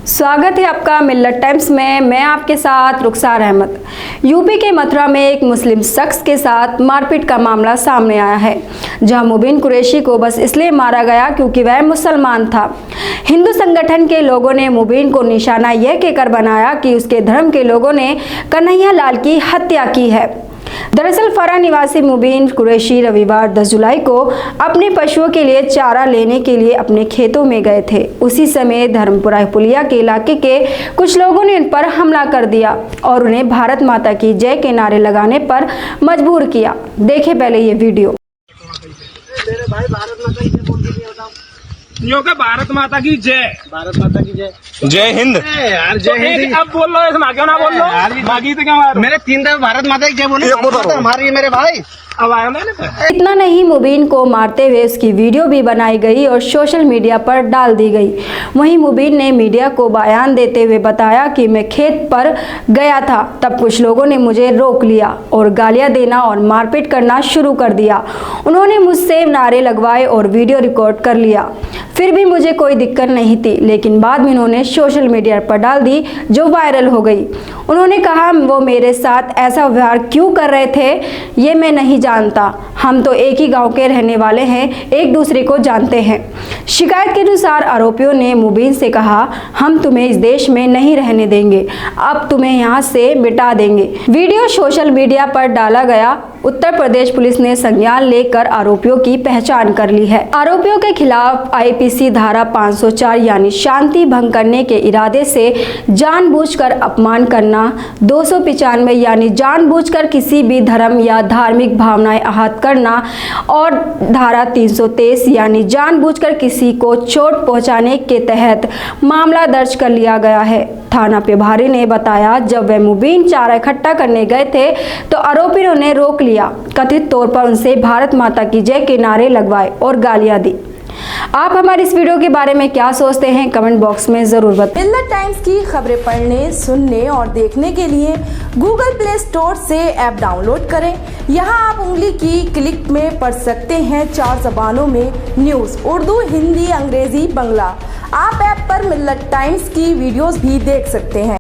स्वागत है आपका मिल्लत टाइम्स में। मैं आपके साथ रुखसार अहमद। यूपी के मथुरा में एक मुस्लिम शख्स के साथ मारपीट का मामला सामने आया है, जहां मुबीन कुरैशी को बस इसलिए मारा गया क्योंकि वह मुसलमान था। हिंदू संगठन के लोगों ने मुबीन को निशाना यह कहकर बनाया कि उसके धर्म के लोगों ने कन्हैया लाल की हत्या की है। दरअसल फरा निवासी मुबीन कुरैशी रविवार 10 जुलाई को अपने पशुओं के लिए चारा लेने के लिए अपने खेतों में गए थे। उसी समय धर्मपुरा पुलिया के इलाके के कुछ लोगों ने उन पर हमला कर दिया और उन्हें भारत माता की जय के नारे लगाने पर मजबूर किया। देखें पहले ये वीडियो। मेरे भाई भारत माता की जय बोल के बताओ। भारत माता की जय। भारत माता की जय। जय हिंद। यार जय हिंद। अब बोल लो, इसमें क्यों ना बोल लो? मागी तो क्या मारो? मेरे 3 दफे भारत माता की जय बोले, हमारी मेरे भाई। अब आया मैंने। इतना नहीं, मुबीन को मारते हुए उसकी वीडियो भी बनाई गई और सोशल मीडिया पर डाल दी गई। वहीं मुबीन ने मीडिया को बयान देते हुए बताया कि मैं खेत पर गया था, तब कुछ लोगों ने मुझे रोक लिया और गालियां देना और मारपीट करना शुरू कर दिया। उन्होंने मुझसे नारे लगवाए और वीडियो रिकॉर्ड कर लिया। फिर भी मुझे कोई दिक्कत नहीं थी, लेकिन बाद में उन्होंने सोशल मीडिया पर डाल दी, जो वायरल हो गई। उन्होंने कहा वो मेरे साथ ऐसा व्यवहार क्यों कर रहे थे ये मैं नहीं जानता। हम तो एक ही गांव के रहने वाले हैं, एक दूसरे को जानते हैं। शिकायत के अनुसार आरोपियों ने मुबीन से कहा, हम तुम्हें इस देश में नहीं रहने देंगे, अब तुम्हें यहाँ से मिटा देंगे। वीडियो सोशल मीडिया पर डाला गया। उत्तर प्रदेश पुलिस ने संज्ञान लेकर आरोपियों की पहचान कर ली है। आरोपियों के खिलाफ आईपीसी धारा 504 यानी शांति भंग करने के इरादे से जानबूझकर अपमान करना, 295 यानी जानबूझकर किसी भी धर्म या धार्मिक भावनाएं आहत करना और धारा 323 यानी जानबूझकर किसी को चोट पहुंचाने के तहत मामला दर्ज कर लिया गया है। थाना प्रभारी ने बताया, जब वे मुबीन चारा इकट्ठा करने गए थे तो आरोपियों ने रोक लिया। कथित तौर पर उनसे भारत माता की जय के नारे लगवाए और गालियां दी। आप हमारी इस वीडियो के बारे में क्या सोचते हैं, कमेंट बॉक्स में जरूर बताएं। मिल्लत टाइम्स की खबरें पढ़ने, सुनने और देखने के लिए गूगल प्ले स्टोर से ऐप डाउनलोड करें। यहां आप उंगली की क्लिक में पढ़ सकते हैं 4 ज़बानों में न्यूज़, उर्दू, हिंदी, अंग्रेजी, बंगला। आप ऐप पर मिल्लत टाइम्स की वीडियोस भी देख सकते हैं।